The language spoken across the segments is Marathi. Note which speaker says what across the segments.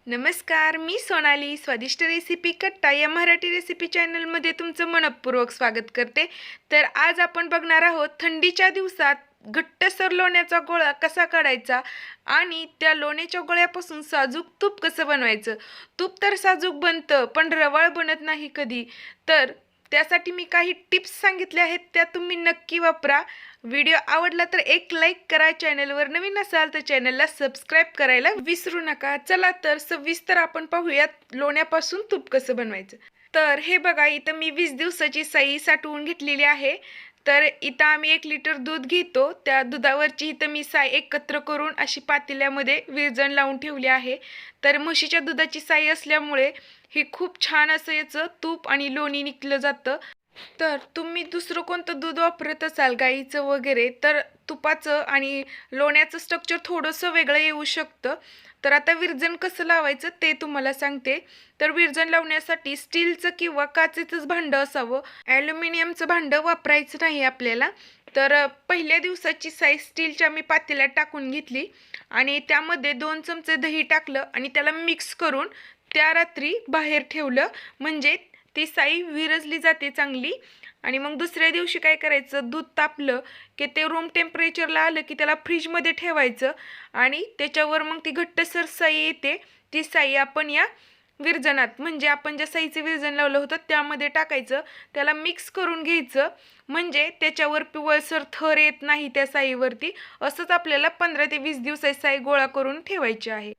Speaker 1: नमस्कार, मी सोनाली स्वादिष्ट रेसिपी कट्टा या मराठी रेसिपी चॅनलमध्ये तुमचं मनपूर्वक स्वागत करते। तर आज आपण बघणार आहोत थंडीच्या दिवसात घट्टसर लोण्याचा गोळा कसा काढायचा आणि त्या लोण्याच्या गोळ्यापासून साजूक तूप कसं बनवायचं। तूप तर साजूक बनतं पण रवाळ बनत नाही कधी। तर त्यासाठी मी काही टिप्स सांगितले आहेत, त्या तुम्ही नक्की वापरा। व्हिडिओ आवडला तर एक लाईक करा, चॅनलवर नवीन असाल तर चॅनलला सबस्क्राइब करायला विसरू नका। चला तर सविस्तर आपण पाहूयात लोण्यापासून तूप कसं बनवायचं। तर हे बघा, इथं मी 20 दिवसाची साई साठवून घेतलेली आहे। तर इथं आम्ही 1 लिटर दूध घेतो, त्या दुधावरची इथं मी साई एकत्र करून अशी पातेल्यामध्ये विरजण लावून ठेवली आहे। तर म्हशीच्या दुधाची साई असल्यामुळे ही खूप छान असं याचं तूप आणि लोणी निघलं जातं। तर तुम्ही दुसरं कोणतं दूध वापरत असाल गाईचं वगैरे, तर तुपाचं आणि लोण्याचं स्ट्रक्चर थोडंसं वेगळं येऊ शकतं। तर आता विरजण कसं लावायचं ते तुम्हाला सांगते। तर विरजण लावण्यासाठी स्टीलचं किंवा काचेचंच भांडं असावं, ॲल्युमिनियमचं भांडं वापरायचं नाही आपल्याला। तर पहिल्या दिवसाची साई स्टीलच्या मी पातेल्यात टाकून घेतली आणि त्यामध्ये 2 चमचे दही टाकलं आणि त्याला मिक्स करून त्या रात्री बाहेर ठेवलं, म्हणजे ती साई विरजली जाते चांगली। आणि मग दुसऱ्या दिवशी काय करायचं, दूध तापलं की ते रूम टेम्परेचरला आलं की त्याला फ्रीजमध्ये ठेवायचं आणि त्याच्यावर मग ती घट्टसर साई येते। ती साई आपण या विरजणात, म्हणजे आपण ज्या साईचं विरजण लावलं होतं त्यामध्ये टाकायचं, त्याला मिक्स करून घ्यायचं, म्हणजे त्याच्यावर पिवळसर थर येत नाही त्या साईवरती। असंच आपल्याला 15 ते 20 दिवसाची साई गोळा करून ठेवायची आहे।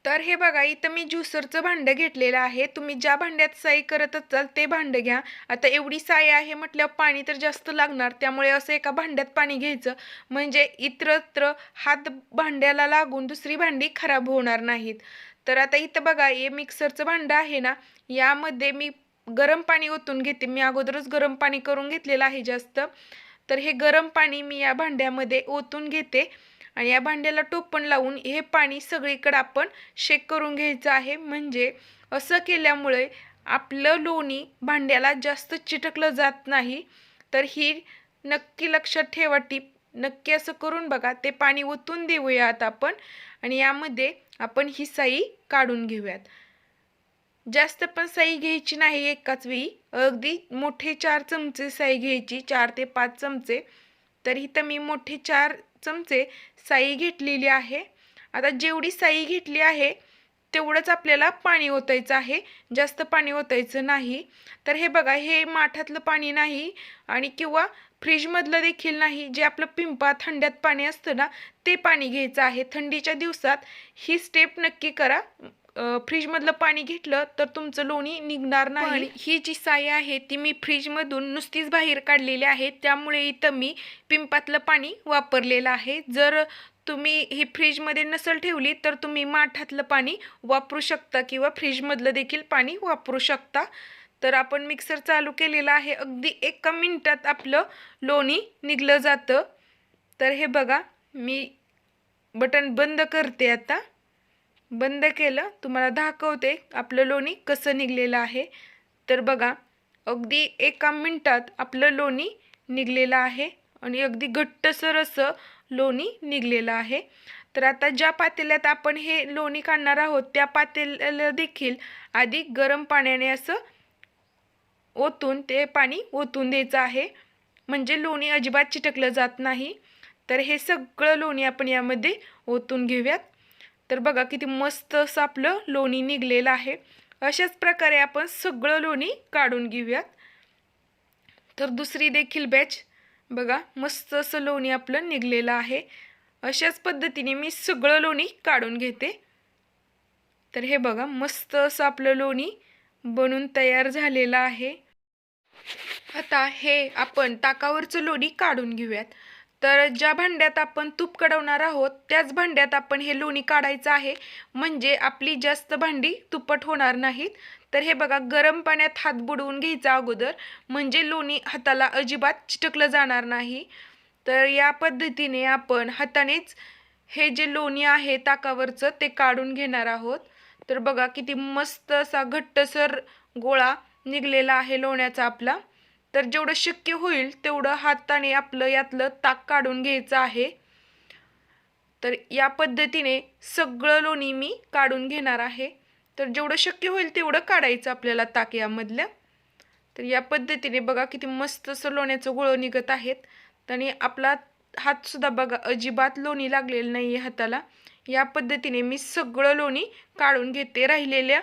Speaker 1: तर हे बघा, इथं मी ज्युसरचं भांडं घेतलेलं आहे। तुम्ही ज्या भांड्यात साई करत असाल ते भांडं घ्या। आता एवढी साई आहे म्हटल्यावर पाणी तर जास्त लागणार, त्यामुळे असं एका भांड्यात पाणी घ्यायचं, म्हणजे इतरत्र हात भांड्याला लागून दुसरी भांडी खराब होणार नाहीत। तर आता इथं बघा, हे मिक्सरचं भांडं आहे ना, यामध्ये मी गरम पाणी ओतून घेते। मी अगोदरच गरम पाणी करून घेतलेलं आहे जास्त। तर हे गरम पाणी मी या भांड्यामध्ये ओतून घेते आणि या भांड्याला टोपण लावून हे पाणी सगळीकडे आपण शेक करून घ्यायचं आहे। म्हणजे असं केल्यामुळे आपलं लोणी भांड्याला जास्त चिटकलं जात नाही। तर ही नक्की लक्षात ठेवा टीप, नक्की असं करून बघा। ते पाणी ओतून देऊयात आपण आणि यामध्ये आपण ही साई काढून घेऊयात। जास्त पण साई घ्यायची नाही एकाच वेळी, अगदी मोठे 4 चमचे साई घ्यायची, 4 ते 5 चमचे। तर इथं मी मोठे 4 चमचे साई घेतलेली आहे। आता जेवढी साई घेतली आहे तेवढंच आपल्याला पाणी ओतायचं आहे, जास्त पाणी ओतायचं नाही। तर हे बघा, हे माठातलं पाणी नाही आणि किंवा फ्रीजमधलं देखील नाही, जे आपलं पिंपा थंड्यात पाणी असतं ना ते पाणी घ्यायचं आहे। थंडीच्या दिवसात ही स्टेप नक्की करा। फ्रीजमधलं पाणी घेतलं तर तुमचं लोणी निघणार नाही। ही जी साई आहे ती मी फ्रीजमधून नुसतीच बाहेर काढलेली आहे, त्यामुळे इथं मी पिंपातलं पाणी वापरलेलं आहे। जर तुम्ही ही फ्रीजमध्ये नसेल ठेवली तर तुम्ही माठातलं पाणी वापरू शकता किंवा फ्रीजमधलं देखील पाणी वापरू शकता। तर आपण मिक्सर चालू केलेला आहे, अगदी 1 मिनिटात आपलं लोणी निघलं जातं। तर हे बघा, मी बटन बंद करते आता। बंद केलं, तुम्हाला दाखवते आपलं लोणी कसं निघलेलं आहे। तर बघा, अगदी 1 मिनिटात आपलं लोणी निघलेलं आहे आणि अगदी घट्टसर असं लोणी निघलेलं आहे। तर आता ज्या पातेल्यात आपण हे लोणी काढणार आहोत त्या पातेल्याला देखील आधी गरम पाण्याने असं ओतून ते पाणी ओतून द्यायचं आहे, म्हणजे लोणी अजिबात चिटकलं जात नाही। तर हे सगळं लोणी आपण यामध्ये ओतून घेऊयात। तर बघा, किती मस्त असं आपलं लोणी निघलेलं आहे। अशाच प्रकारे आपण सगळं लोणी काढून घेऊयात। तर दुसरी देखील बॅच बघा, मस्त असं लोणी आपलं निघलेलं आहे। अशाच पद्धतीने मी सगळं लोणी काढून घेते। तर हे बघा, मस्त असं आपलं लोणी बनून तयार झालेलं आहे। आता हे आपण ताकावरचं लोणी काढून घेऊयात। तर ज्या भांड्यात आपण तूप कढवणार आहोत त्याच भांड्यात आपण हे लोणी काढायचं आहे, म्हणजे आपली जास्त भांडी तुपट होणार नाहीत। तर हे बघा, गरम पाण्यात हात बुडवून घ्यायचा अगोदर, म्हणजे लोणी हाताला अजिबात चिटकलं जाणार नाही। तर या पद्धतीने आपण हातानेच हे जे लोणी आहे ताकावरचं ते काढून घेणार आहोत। तर बघा, किती मस्त असा घट्टसर गोळा निघलेला आहे लोण्याचा आपला। तर जेवढं शक्य होईल तेवढं हाताने आपलं यातलं ताक काढून घ्यायचं आहे। तर या पद्धतीने सगळं लोणी मी काढून घेणार आहे। तर जेवढं शक्य होईल तेवढं काढायचं आपल्याला ताक यामधलं. तर या पद्धतीने बघा किती मस्त असं लोण्याचं गोळं निघत आहेत आणि आपला हातसुद्धा बघा अजिबात लोणी लागलेलं नाही आहे हाताला. या पद्धतीने मी सगळं लोणी काढून घेते राहिलेल्या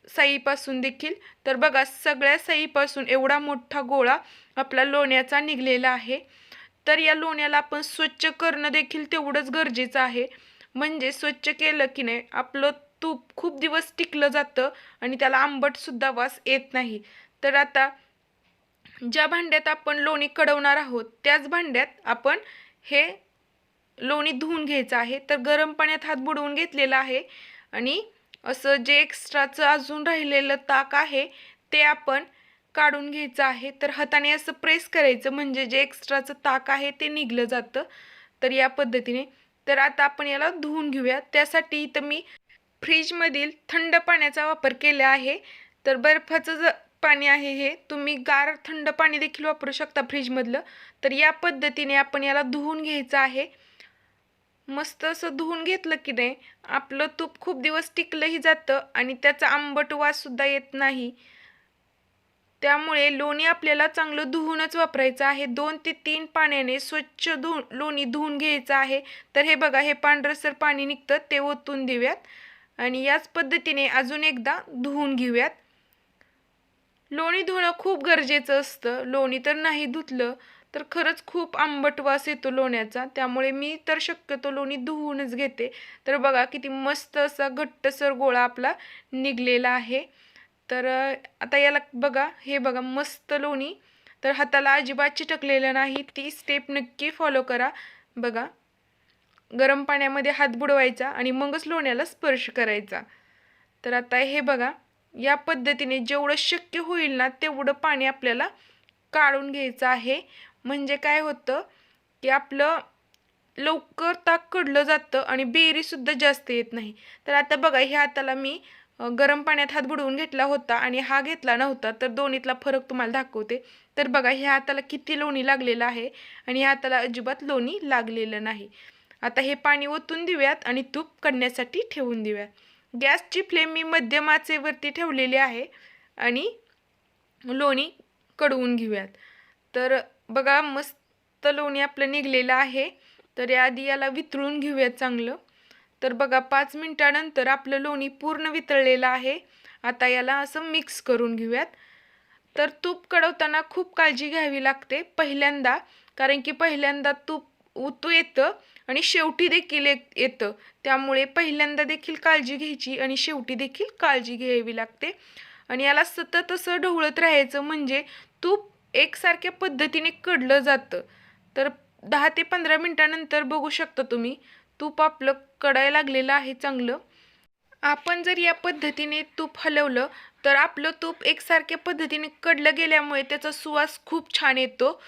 Speaker 1: साईपासून देखील. तर बघा सगळ्या साईपासून एवढा मोठा गोळा आपला लोण्याचा निघलेला आहे. तर या लोण्याला आपण स्वच्छ करणं देखील तेवढंच गरजेचं आहे. म्हणजे स्वच्छ केलं की नाही आपलं तूप खूप दिवस टिकलं जातं आणि त्याला आंबटसुद्धा वास येत नाही. तर आता ज्या भांड्यात आपण लोणी कढवणार आहोत त्याच भांड्यात आपण हे लोणी धुवून घ्यायचं आहे. तर गरम पाण्यात हात बुडवून घेतलेला आहे आणि असं जे एक्स्ट्राचं अजून राहिलेलं ताक आहे ते आपण काढून घ्यायचं आहे. तर हाताने असं प्रेस करायचं म्हणजे जे एक्स्ट्राचं ताक आहे ते निघलं जातं. तर या पद्धतीने. तर आता आपण याला धुवून घेऊया. त्यासाठी इथं मी फ्रीजमधील थंड पाण्याचा वापर केला आहे. तर बर्फाचं पाणी आहे हे, तुम्ही गार थंड पाणी देखील वापरू शकता फ्रीजमधलं. तर या पद्धतीने आपण याला धुवून घ्यायचं आहे. मस्त असं धुवून घेतलं की नाही आपलं तूप खूप दिवस टिकलंही जातं आणि त्याचा आंबट वाससुद्धा येत नाही. त्यामुळे लोणी आपल्याला चांगलं धुवूनच वापरायचं आहे. 2 ते 3 पाण्याने स्वच्छ लोणी धुवून घ्यायचं आहे. तर हे बघा हे पांढरसर पाणी निघतं ते ओतून देऊयात आणि याच पद्धतीने अजून एकदा धुवून घेऊयात. लोणी धुणं खूप गरजेचं असतं. लोणी तर नाही धुतलं तर खरंच खूप आंबट वास येतो लोण्याचा. त्यामुळे मी तर शक्यतो लोणी धुवूनच घेते. तर बघा किती मस्त असा घट्टसर गोळा आपला निघलेला आहे. तर आता याला बघा हे बघा मस्त लोणी. तर हाताला अजिबात चिटकलेलं नाही. ती स्टेप नक्की फॉलो करा. बघा गरम पाण्यामध्ये हात बुडवायचा आणि मगच लोण्याला स्पर्श करायचा. तर आता हे बघा या पद्धतीने जेवढं शक्य होईल ना तेवढं पाणी आपल्याला काढून घ्यायचं आहे. म्हणजे काय होतं की आपलं लवकर ताक कडलं जातं आणि बेरीसुद्धा जास्त येत नाही. तर आता बघा ह्या हाताला मी गरम पाण्यात हात बुडवून घेतला होता आणि हा घेतला नव्हता. तर दोन्हीतला फरक तुम्हाला दाखवते. तर बघा ह्या हाताला किती लोणी लागलेलं आहे आणि ह्या हाताला अजिबात लोणी लागलेलं नाही. आता हे पाणी ओतून देऊयात आणि तूप काढण्यासाठी ठेवून देऊयात. गॅसची फ्लेम मी मध्यम आचेवरती ठेवलेली आहे आणि लोणी कडवून घेऊयात. तर बघा मस्त लोणी आपलं निघलेलं आहे. तर याआधी याला वितळून घेऊयात चांगलं. तर बघा 5 मिनिटानंतर आपलं लोणी पूर्ण वितळलेलं आहे. आता याला असं मिक्स करून घेऊयात. तर तूप कढवताना खूप काळजी घ्यावी लागते पहिल्यांदा, कारण की पहिल्यांदा तूप उतू येतं आणि शेवटी देखील येतं. त्यामुळे पहिल्यांदा देखील काळजी घ्यायची आणि शेवटी देखील काळजी घ्यावी लागते. आणि याला सतत असं ढवळत राहायचं म्हणजे तूप एकसारख्या पद्धतीने कडलं जातं. तर 10 ते 15 मिनिटानंतर बघू शकता तुम्ही तूप आपलं कडायला लागलेलं आहे चांगलं. आपण जर या पद्धतीने तूप हलवलं तर आपलं तूप एकसारख्या पद्धतीने कडलं गेल्यामुळे त्याचा सुवास खूप छान येतो.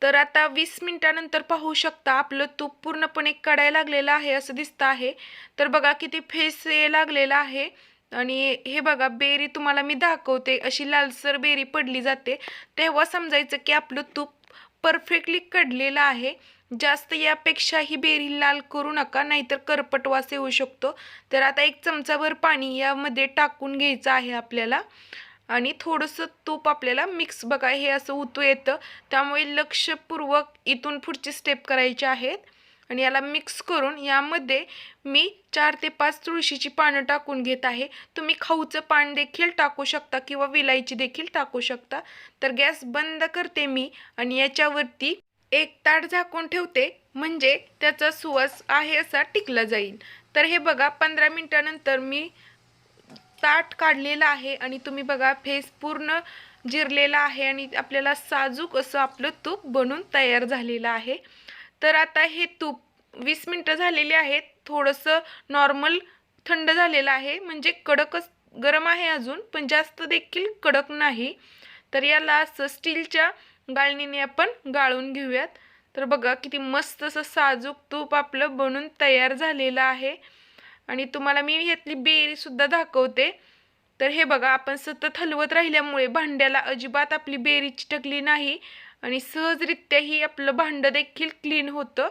Speaker 1: तर आता 20 मिनिटानंतर पाहू शकता आपलं तूप पूर्णपणे कडायला लागलेलं आहे असं दिसतं आहे. तर बघा किती फेस लागलेला आहे आणि हे बघा बेरी तुम्हाला मी दाखवते अशी लालसर बेरी पडली जाते तेव्हा समजायचं की आपलं तूप परफेक्टली कडलेलं आहे. जास्त यापेक्षा ही बेरी लाल करू नका नाहीतर करपट वास येऊ शकतो. तर आता 1 चमचाभर पाणी यामध्ये टाकून घ्यायचं आहे आपल्याला आणि थोडंसं तूप आपल्याला मिक्स बघा हे असं उतू येतं. त्यामुळे लक्षपूर्वक इथून पुढची स्टेप करायची आहेत आणि याला मिक्स करून यामध्ये मी 4 ते 5 तुळशीची पानं टाकून घेत आहे. तुम्ही खाऊचं पान देखील टाकू शकता किंवा विलायची देखील टाकू शकता. तर गॅस बंद करते मी आणि याच्यावरती 1 ताट झाकून ठेवते म्हणजे त्याचा सुवास आहे असा टिकला जाईल. तर हे बघा 15 मिनिटानंतर मी ताट काढलेलं आहे आणि तुम्ही बघा फेस पूर्ण जिरलेला आहे आणि आपल्याला साजूक असं आपलं तूप बनून तयार झालेलं आहे. तर आता हे तूप 20 मिनिटं झालेली आहेत. थोडंसं नॉर्मल थंड झालेलं आहे म्हणजे कडकच गरम आहे अजून पण जास्त देखील कडक नाही. तर याला असं स्टीलच्या गाळणीने आपण गाळून घेऊयात. तर बघा किती मस्त असं साजूक तूप आपलं बनून तयार झालेलं आहे आणि तुम्हाला मी ह्यातली बेरीसुद्धा दाखवते. तर हे बघा आपण सतत हलवत राहिल्यामुळे भांड्याला अजिबात आपली बेरी चिटकली नाही आणि सहजरित्याही आपलं भांडं देखील क्लीन होतं.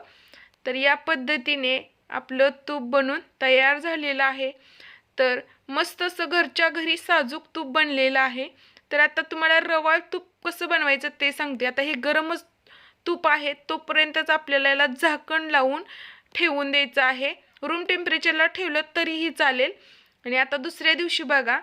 Speaker 1: तर या पद्धतीने आपलं तूप बनून तयार झालेलं आहे. तर मस्त असं घरच्या घरी साजूक तूप बनलेलं आहे. तर आता तुम्हाला रवाळ तूप कसं बनवायचं ते सांगते. आता हे गरमच तूप आहे, तोपर्यंतच आपल्याला याला झाकण लावून ठेवून द्यायचं आहे. रूम टेम्परेचरला ठेवलं तरीही चालेल. आणि आता दुसऱ्या दिवशी बघा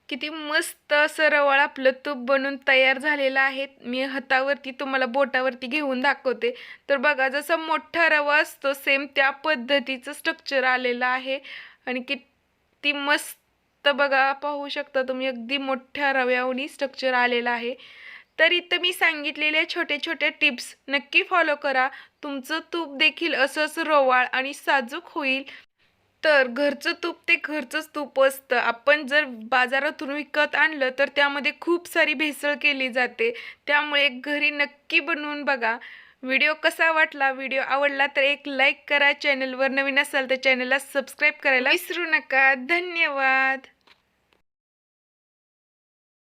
Speaker 1: किती मस्त असं रवाळ आपलं तूप बनून तयार झालेलं आहे. मी हातावरती तुम्हाला बोटावरती घेऊन दाखवते. तर बघा जसा मोठा रवा असतो सेम त्या पद्धतीचं स्ट्रक्चर आलेलं आहे. आणि किती मस्त बघा, पाहू शकता तुम्ही, अगदी मोठ्या रव्यावनी स्ट्रक्चर आलेलं आहे. तर इथं मी सांगितलेल्या छोटे छोटे टिप्स नक्की फॉलो करा. तुमचं तूप देखील असंच रवाळ आणि साजूक होईल. तर घरचं तूप ते घरचंच तूप असतं. आपण जर बाजारातून विकत आणलं तर त्यामध्ये खूप सारी भेसळ केली जाते. त्यामुळे घरी नक्की बनवून बघा. व्हिडिओ कसा वाटला, व्हिडिओ आवडला तर एक लाईक करा. चॅनलवर नवीन असाल तर चॅनलला सबस्क्राईब करायला विसरू नका. धन्यवाद.